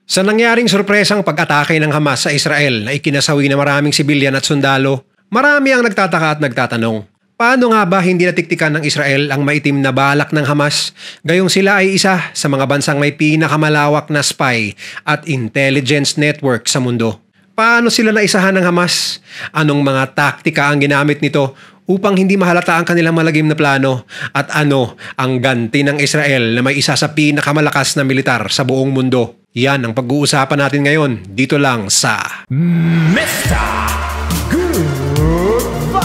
Sa nangyaring sorpresang pag-atake ng Hamas sa Israel na ikinasawi na maraming sibilyan at sundalo, marami ang nagtataka at nagtatanong, paano nga ba hindi natiktikan ng Israel ang maitim na balak ng Hamas gayong sila ay isa sa mga bansang may pinakamalawak na spy at intelligence network sa mundo? Paano sila naisahan ng Hamas? Anong mga taktika ang ginamit nito upang hindi mahalata ang kanilang malagim na plano? At ano ang ganti ng Israel na may isa sa pinakamalakas na militar sa buong mundo? Yan ang pag-uusapan natin ngayon dito lang sa Mr. Goodbye!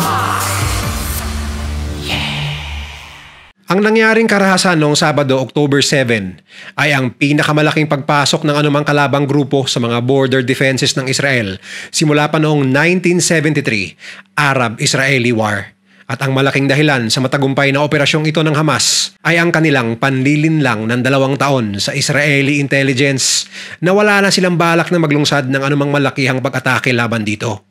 Ang nangyaring karahasan noong Sabado, October 7 ay ang pinakamalaking pagpasok ng anumang kalabang grupo sa mga border defenses ng Israel simula pa noong 1973, Arab-Israeli War. At ang malaking dahilan sa matagumpay na operasyong ito ng Hamas ay ang kanilang panlilinlang ng 2 taon sa Israeli intelligence na wala na silang balak na maglungsad ng anumang malakihang pag-atake laban dito.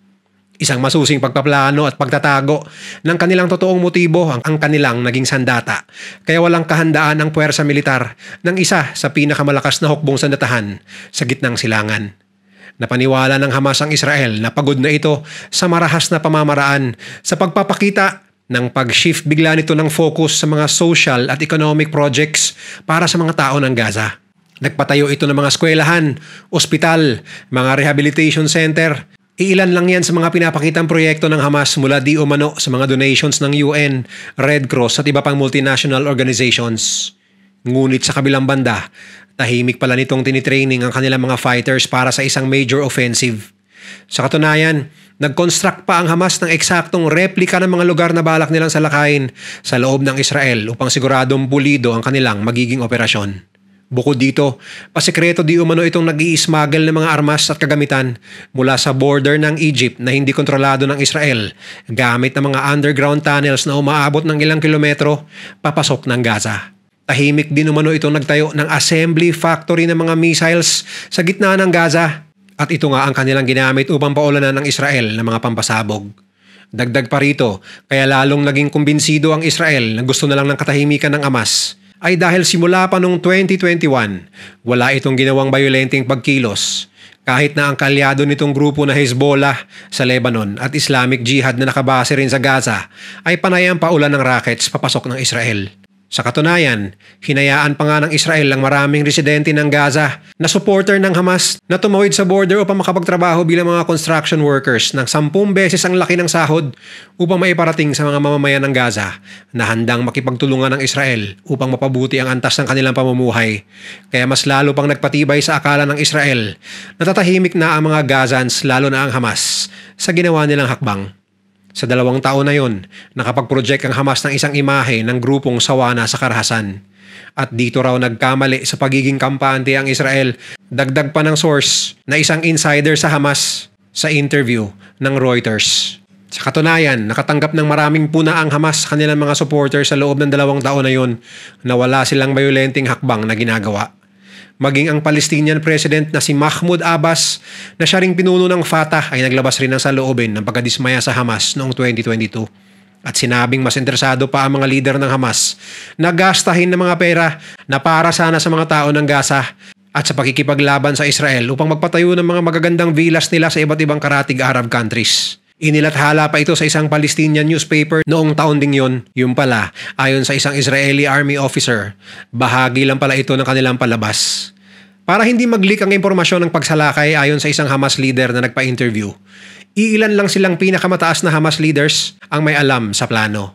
Isang masusing pagpaplano at pagtatago ng kanilang totoong motibo ang kanilang naging sandata. Kaya walang kahandaan ang puwersa militar ng isa sa pinakamalakas na hukbong sandatahan sa gitnang silangan. Napaniwala ng Hamas ang Israel na pagod na ito sa marahas na pamamaraan sa pagpapakita ng pag-shift bigla nito ng focus sa mga social at economic projects para sa mga tao ng Gaza. Nagpatayo ito ng mga eskwelahan, ospital, mga rehabilitation center. Iilan lang yan sa mga pinapakitang proyekto ng Hamas mula di umano sa mga donations ng UN, Red Cross at iba pang multinational organizations. Ngunit sa kabilang banda, tahimik pala nitong tinitraining ang kanilang mga fighters para sa isang major offensive. Sa katunayan, nag-construct pa ang Hamas ng eksaktong replika ng mga lugar na balak nilang salakayin sa loob ng Israel upang siguradong pulido ang kanilang magiging operasyon. Bukod dito, pasekreto di umano itong nag-i-smuggle ng mga armas at kagamitan mula sa border ng Egypt na hindi kontrolado ng Israel gamit ng mga underground tunnels na umaabot ng ilang kilometro papasok ng Gaza. Tahimik din umano itong nagtayo ng assembly factory ng mga missiles sa gitna ng Gaza at ito nga ang kanilang ginamit upang paulanan ng Israel ng mga pampasabog. Dagdag pa rito, kaya lalong naging kumbinsido ang Israel na gusto na lang ng katahimikan ng Hamas ay dahil simula pa noong 2021, wala itong ginawang violenteng pagkilos kahit na ang kalyado nitong grupo na Hezbollah sa Lebanon at Islamic Jihad na nakabase rin sa Gaza ay panayang paulan ng rockets papasok ng Israel. Sa katunayan, hinayaan pa nga ng Israel ang maraming residente ng Gaza na supporter ng Hamas na tumawid sa border upang makapagtrabaho bilang mga construction workers ng 10 beses ang laki ng sahod upang maiparating sa mga mamamayan ng Gaza na handang makipagtulungan ng Israel upang mapabuti ang antas ng kanilang pamumuhay. Kaya mas lalo pang nagpatibay sa akala ng Israel na tatahimik na ang mga Gazans lalo na ang Hamas sa ginawa nilang hakbang. Sa 2 taon na yon, nakapag-project ang Hamas ng isang imahe ng grupong sawa na sa karahasan. At dito raw nagkamali sa pagiging kampante ang Israel. Dagdag pa ng source na isang insider sa Hamas sa interview ng Reuters. Sa katunayan, nakatanggap ng maraming puna ang Hamas sa kanilang mga supporters sa loob ng 2 taon na yon na wala silang violenteng hakbang na ginagawa. Maging ang Palestinian President na si Mahmoud Abbas na siya ring pinuno ng Fatah ay naglabas rin ng saloobin ng pagkadismaya sa Hamas noong 2022. At sinabing mas interesado pa ang mga lider ng Hamas na gastahin ng mga pera na para sana sa mga tao ng Gaza at sa pakikipaglaban sa Israel upang magpatayo ng mga magagandang villas nila sa iba't ibang karatig Arab countries. Inilathala pa ito sa isang Palestinian newspaper noong taon ding yon. Yung pala, ayon sa isang Israeli army officer, bahagi lang pala ito ng kanilang palabas. Para hindi mag-leak ang impormasyon ng pagsalakay ayon sa isang Hamas leader na nagpa-interview, iilan lang silang pinakamataas na Hamas leaders ang may alam sa plano.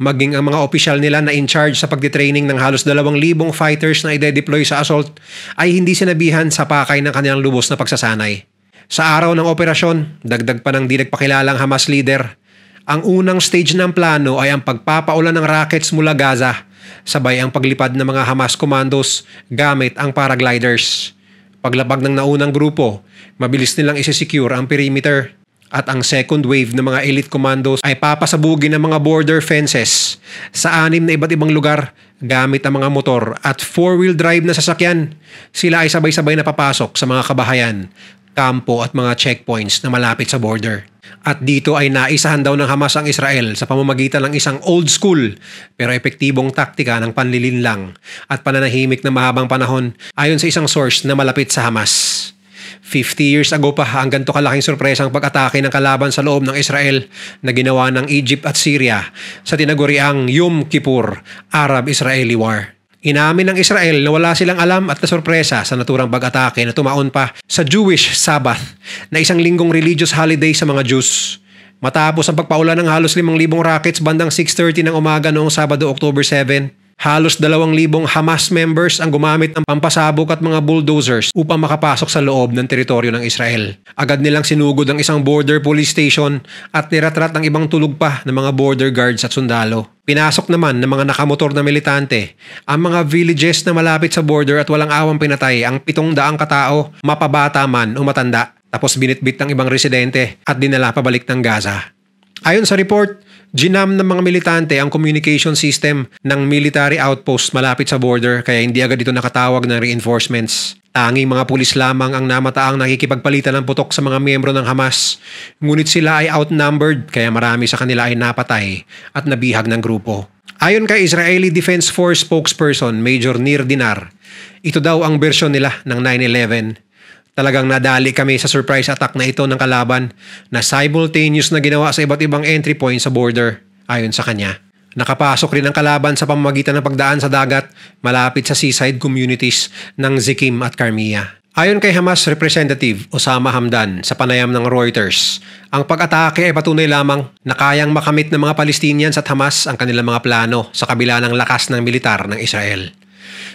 Maging ang mga opisyal nila na in charge sa pagtitraining ng halos 2,000 fighters na ide-deploy sa assault ay hindi sinabihan sa pakay ng kanilang lubos na pagsasanay. Sa araw ng operasyon, dagdag pa ng di nagpakilalang Hamas leader, ang unang stage ng plano ay ang pagpapaulan ng rockets mula Gaza, sabay ang paglipad ng mga Hamas commandos gamit ang paragliders. Paglabag ng naunang grupo, mabilis nilang isi-secure ang perimeter at ang second wave ng mga elite commandos ay papasabugin ng mga border fences sa 6 na iba't ibang lugar gamit ang mga motor at 4-wheel drive na sasakyan. Sila ay sabay-sabay na papasok sa mga kabahayan, kampo at mga checkpoints na malapit sa border. At dito ay naisahan daw ng Hamas ang Israel sa pamamagitan ng isang old school pero epektibong taktika ng panlilinlang at pananahimik na mahabang panahon ayon sa isang source na malapit sa Hamas. 50 years ago pa ang ganito kalaking sorpresang pag-atake ng kalaban sa loob ng Israel na ginawa ng Egypt at Syria sa tinaguriang Yom Kippur Arab-Israeli War. Inamin ng Israel na wala silang alam at nasorpresa sa naturang pag-atake na tumaon pa sa Jewish Sabbath na isang linggong religious holiday sa mga Jews. Matapos ang pagpaulan ng halos 5,000 rockets bandang 6:30 ng umaga noong Sabado, October 7, halos 2,000 Hamas members ang gumamit ng pampasabog at mga bulldozers upang makapasok sa loob ng teritoryo ng Israel. Agad nilang sinugod ang isang border police station at niratrat ang ibang tulog pa ng mga border guards at sundalo. Pinasok naman ng mga nakamotor na militante ang mga villages na malapit sa border at walang awang pinatay ang 700 katao, mapabata man o matanda. Tapos binitbit ng ibang residente at dinala pabalik ng Gaza. Ayon sa report, ginam ng mga militante ang communication system ng military outpost malapit sa border kaya hindi agad ito nakatawag ng reinforcements. Tanging mga pulis lamang ang namataang nakikipagpalitan ng putok sa mga miyembro ng Hamas. Ngunit sila ay outnumbered kaya marami sa kanila ay napatay at nabihag ng grupo. Ayon kay Israeli Defense Force spokesperson Major Nir Dinar, ito daw ang bersyon nila ng 9/11. Talagang nadali kami sa surprise attack na ito ng kalaban na simultaneous na ginawa sa iba't ibang entry point sa border, ayon sa kanya. Nakapasok rin ang kalaban sa pamamagitan ng pagdaan sa dagat malapit sa seaside communities ng Zikim at Karmia. Ayon kay Hamas Representative Osama Hamdan sa panayam ng Reuters, ang pag-atake ay patunay lamang na kayang makamit ng mga Palestinians at Hamas ang kanilang mga plano sa kabila ng lakas ng militar ng Israel.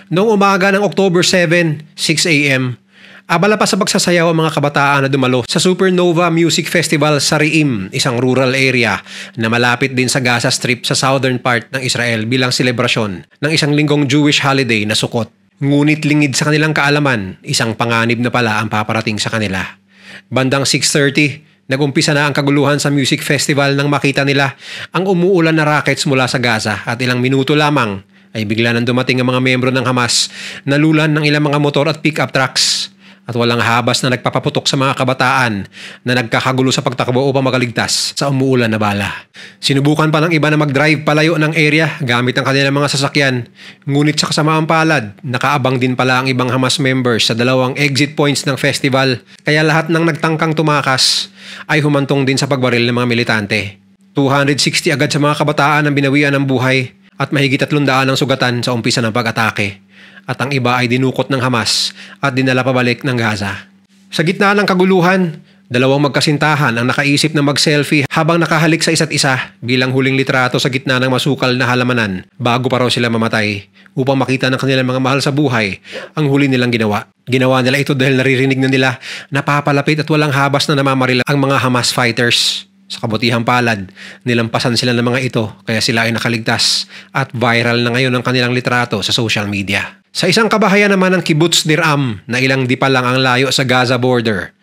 Noong umaga ng October 7, 6 a.m., abala pa sa pagsasayaw ang mga kabataan na dumalo sa Supernova Music Festival sa Re'im, isang rural area na malapit din sa Gaza Strip sa southern part ng Israel bilang selebrasyon ng isang linggong Jewish holiday na Sukkot. Ngunit lingid sa kanilang kaalaman, isang panganib na pala ang paparating sa kanila. Bandang 6:30, nag-umpisa na ang kaguluhan sa music festival nang makita nila ang umuulan na rockets mula sa Gaza at ilang minuto lamang ay bigla nang dumating ang mga miyembro ng Hamas na lulan ng ilang mga motor at pick-up trucks. At walang habas na nagpapaputok sa mga kabataan na nagkakagulo sa pagtakbo upang makaligtas sa umuulan na bala. Sinubukan pa ng iba na mag-drive palayo ng area gamit ang kanilang mga sasakyan. Ngunit sa kasamaang palad, nakaabang din pala ang ibang Hamas members sa dalawang exit points ng festival. Kaya lahat ng nagtangkang tumakas ay humantong din sa pagbaril ng mga militante. 260 agad sa mga kabataan ang binawian ng buhay at mahigit 300 ang sugatan sa umpisa ng pag-atake. At ang iba ay dinukot ng Hamas at dinala pabalik ng Gaza. Sa gitna ng kaguluhan, dalawang magkasintahan ang nakaisip na mag-selfie habang nakahalik sa isa't isa bilang huling litrato sa gitna ng masukal na halamanan bago pa raw sila mamatay upang makita ng kanilang mga mahal sa buhay ang huli nilang ginawa. Ginawa nila ito dahil naririnig na nila napapalapit at walang habas na namamaril ang mga Hamas fighters. Sa kabutihang palad, nilampasan sila ng mga ito kaya sila ay nakaligtas at viral na ngayon ang kanilang litrato sa social media. Sa isang kabahayan naman ng Kibbutz Nir Am na ilang dipa lang ang layo sa Gaza border,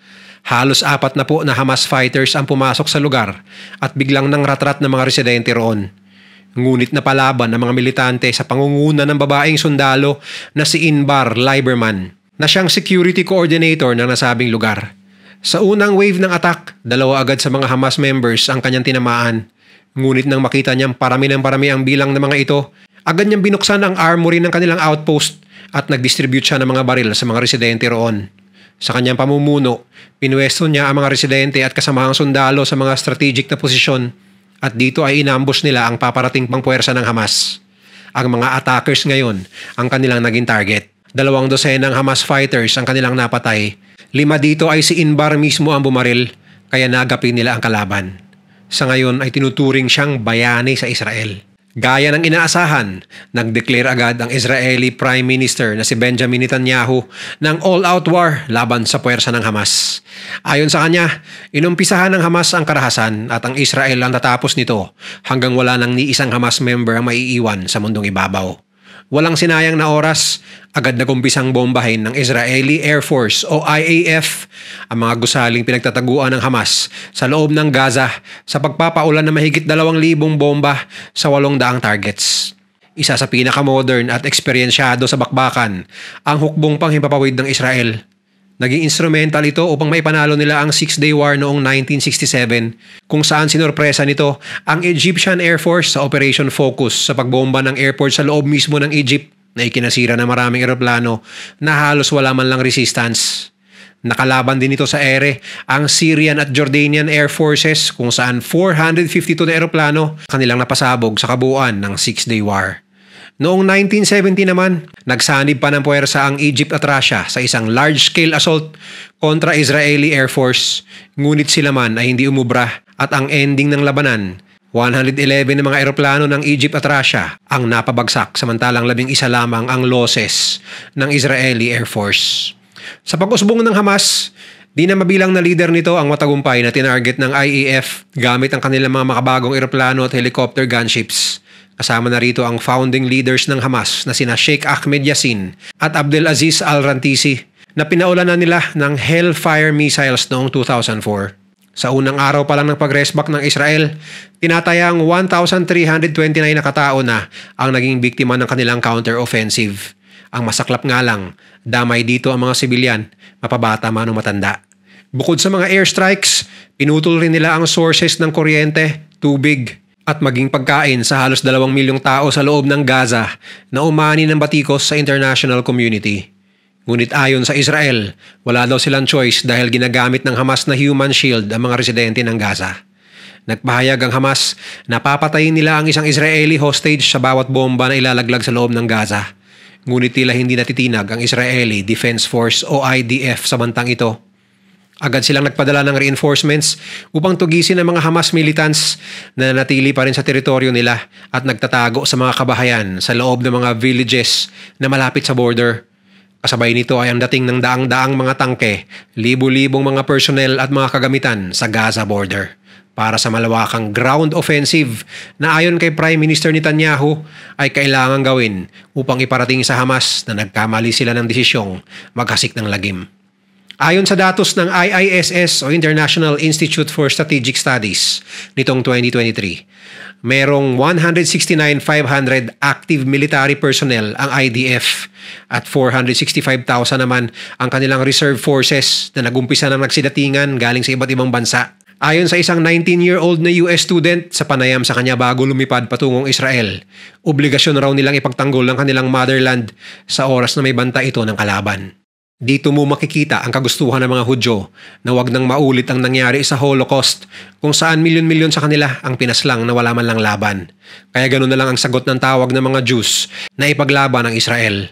halos 4 na po na Hamas fighters ang pumasok sa lugar at biglang nangratrat ng mga residente roon. Ngunit napalaban ng mga militante sa pangunguna ng babaeng sundalo na si Inbar Lieberman na siyang security coordinator ng nasabing lugar. Sa unang wave ng attack, 2 agad sa mga Hamas members ang kanyang tinamaan. Ngunit nang makita niyang parami ang bilang ng mga ito, agad niyang binuksan ang armory ng kanilang outpost at nag-distribute siya ng mga baril sa mga residente roon. Sa kanyang pamumuno, pinwesto niya ang mga residente at kasamahang sundalo sa mga strategic na posisyon at dito ay inambush nila ang paparating pang puwersa ng Hamas. Ang mga attackers ngayon ang kanilang naging target. 2 dosenang Hamas fighters ang kanilang napatay. 5 dito ay si Inbar mismo ang bumaril kaya nagapi nila ang kalaban. Sa ngayon ay tinuturing siyang bayani sa Israel. Gaya ng inaasahan, nag-declare agad ang Israeli Prime Minister na si Benjamin Netanyahu ng all-out war laban sa puwersa ng Hamas. Ayon sa kanya, inumpisahan ng Hamas ang karahasan at ang Israel ang tatapos nito hanggang wala nang ni isang Hamas member ang maiiwan sa mundong ibabaw. Walang sinayang na oras, agad nagumpisang bombahin ng Israeli Air Force o IAF ang mga gusaling pinagtataguan ng Hamas sa loob ng Gaza sa pagpapaulan ng mahigit 2,000 bomba sa 800 targets. Isa sa pinakamodern at eksperyensyado sa bakbakan ang hukbong panghimpapawid ng Israel. Naging instrumental ito upang maipanalo nila ang Six-Day War noong 1967 kung saan sinorpresa nito ang Egyptian Air Force sa Operation Focus sa pagbomba ng airport sa loob mismo ng Egypt na ikinasira ng maraming eroplano na halos wala man lang resistance. Nakalaban din ito sa ere ang Syrian at Jordanian Air Forces kung saan 452 na eroplano kanilang napasabog sa kabuuan ng Six-Day War. Noong 1970 naman, nagsanib pa ng puwersa ang Egypt at Russia sa isang large-scale assault kontra Israeli Air Force. Ngunit sila man ay hindi umubra at ang ending ng labanan, 111 na mga eroplano ng Egypt at Russia ang napabagsak samantalang 11 lamang ang losses ng Israeli Air Force. Sa pag-usbong ng Hamas, di na mabilang na leader nito ang matagumpay na tinarget ng IAF gamit ang kanilang mga makabagong eroplano at helicopter gunships. Kasama na rito ang founding leaders ng Hamas na sina Sheikh Ahmed Yassin at Abdelaziz Al-Rantisi na pinaulanan nila ng Hellfire missiles noong 2004. Sa unang araw pa lang ng pag-resback ng Israel, tinatayang 1,329 na katao na ang naging biktima ng kanilang counter-offensive. Ang masaklap nga lang, damay dito ang mga sibilyan, mapabata man o matanda. Bukod sa mga airstrikes, pinutol rin nila ang sources ng kuryente, tubig, at maging pagkain sa halos 2 milyong tao sa loob ng Gaza na umani ng batikos sa international community. Ngunit ayon sa Israel, wala daw silang choice dahil ginagamit ng Hamas na human shield ang mga residente ng Gaza. Nagpahayag ang Hamas na papatayin nila ang isang Israeli hostage sa bawat bomba na ilalaglag sa loob ng Gaza. Ngunit tila hindi natitinag ang Israeli Defense Force o IDF sa bantang ito. Agad silang nagpadala ng reinforcements upang tugisin ang mga Hamas militants na nanatili pa rin sa teritoryo nila at nagtatago sa mga kabahayan sa loob ng mga villages na malapit sa border. Kasabay nito ay ang dating ng daang-daang mga tangke, libu-libong mga personnel at mga kagamitan sa Gaza border para sa malawakang ground offensive na ayon kay Prime Minister Netanyahu ay kailangan gawin upang iparating sa Hamas na nagkamali sila ng desisyong maghasik ng lagim. Ayon sa datos ng IISS o International Institute for Strategic Studies nitong 2023, merong 169,500 active military personnel ang IDF at 465,000 naman ang kanilang reserve forces na nagumpisa ng nagsidatingan galing sa iba't ibang bansa. Ayon sa isang 19-year-old na US student sa panayam sa kanya bago lumipad patungong Israel, obligasyon raw nilang ipagtanggol ang kanilang motherland sa oras na may banta ito ng kalaban. Dito mo makikita ang kagustuhan ng mga Hudyo na wag nang maulit ang nangyari sa Holocaust kung saan milyon-milyon sa kanila ang pinaslang na wala man lang laban. Kaya ganoon na lang ang sagot ng tawag ng mga Jews na ipaglaban ng Israel.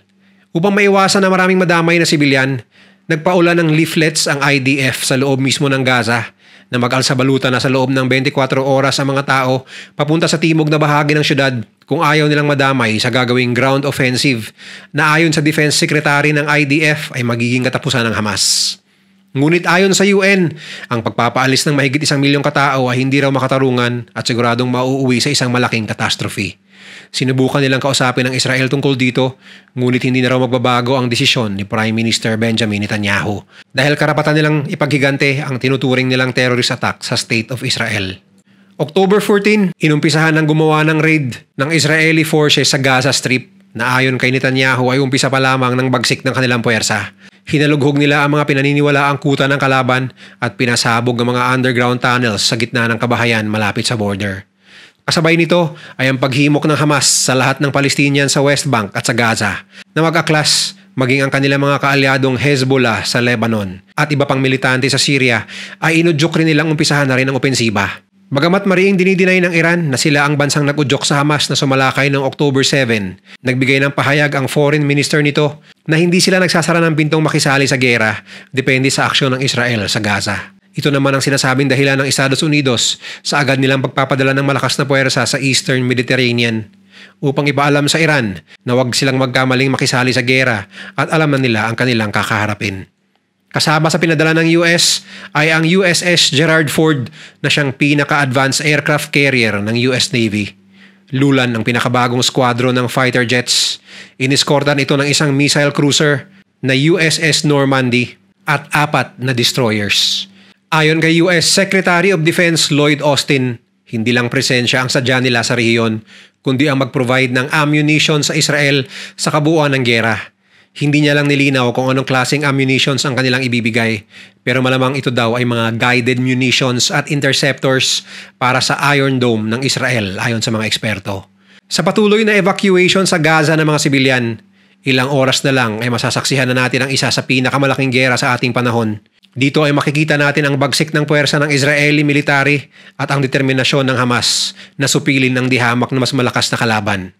Upang maiwasan na maraming madamay na sibilyan, nagpaula ng leaflets ang IDF sa loob mismo ng Gaza na mag-alsabalutan na sa loob ng 24 oras ang mga tao papunta sa timog na bahagi ng syudad kung ayaw nilang madamay sa gagawing ground offensive na ayon sa Defense Secretary ng IDF ay magiging katapusan ng Hamas. Ngunit ayon sa UN, ang pagpapaalis ng mahigit 1 milyong katao ay hindi raw makatarungan at siguradong mauuwi sa isang malaking catastrophe. Sinubukan nilang kausapin ang Israel tungkol dito, ngunit hindi na raw magbabago ang desisyon ni Prime Minister Benjamin Netanyahu dahil karapatan nilang ipaghigante ang tinuturing nilang terrorist attack sa State of Israel. October 14, inumpisahan ng gumawa ng raid ng Israeli forces sa Gaza Strip na ayon kay Netanyahu ay umpisa pa lamang ng bagsik ng kanilang puwersa. Hinalughog nila ang mga pinaniniwalaang kuta ng kalaban at pinasabog ang mga underground tunnels sa gitna ng kabahayan malapit sa border. Kasabay nito ay ang paghimok ng Hamas sa lahat ng Palestinian sa West Bank at sa Gaza na mag-aklas maging ang kanilang mga kaalyadong Hezbollah sa Lebanon at iba pang militante sa Syria ay inudyok rin nilang umpisahan na rin ang opensiba. Bagamat mariing dinidinay ng Iran na sila ang bansang nag-udyok sa Hamas na sumalakay noong October 7, nagbigay ng pahayag ang foreign minister nito na hindi sila nagsasara ng pintong makisali sa gera depende sa aksyon ng Israel sa Gaza. Ito naman ang sinasabing dahilan ng Estados Unidos sa agad nilang pagpapadala ng malakas na puwersa sa Eastern Mediterranean upang ipaalam sa Iran na huwag silang magkamaling makisali sa gera at alam na nila ang kanilang kakaharapin. Kasama sa pinadala ng US ay ang USS Gerald Ford na siyang pinaka-advanced aircraft carrier ng US Navy. Lulan ang pinakabagong squadron ng fighter jets. Iniskortan ito ng isang missile cruiser na USS Normandy at 4 na destroyers. Ayon kay US Secretary of Defense Lloyd Austin, hindi lang presensya ang sadya nila sa rehiyon, kundi ang mag-provide ng ammunition sa Israel sa kabuuan ng gera. Hindi niya lang nilinaw kung anong klaseng ammunitions ang kanilang ibibigay, pero malamang ito daw ay mga guided munitions at interceptors para sa Iron Dome ng Israel ayon sa mga eksperto. Sa patuloy na evacuation sa Gaza ng mga sibilyan, ilang oras na lang ay masasaksihan na natin ang isa sa pinakamalaking giyera sa ating panahon. Dito ay makikita natin ang bagsik ng puwersa ng Israeli military at ang determinasyon ng Hamas na supilin ng dihamak na mas malakas na kalaban.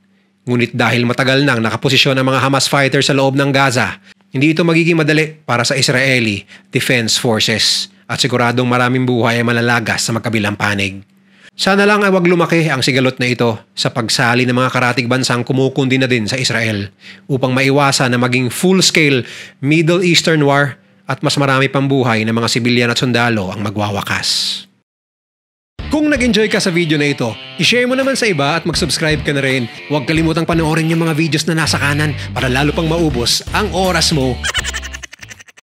Ngunit dahil matagal nang nakaposisyon ang mga Hamas fighters sa loob ng Gaza, hindi ito magiging madali para sa Israeli Defense Forces at siguradong maraming buhay ay malalagas sa magkabilang panig. Sana lang ay wag lumaki ang sigalot na ito sa pagsali ng mga karatig bansang kumukundi na din sa Israel upang maiwasan na maging full-scale Middle Eastern War at mas marami pang buhay ng mga sibilyan at sundalo ang magwawakas. Kung nag-enjoy ka sa video na ito, i-share mo naman sa iba at mag-subscribe ka na rin. Huwag kalimutang panoorin yung mga videos na nasa kanan para lalo pang maubos ang oras mo.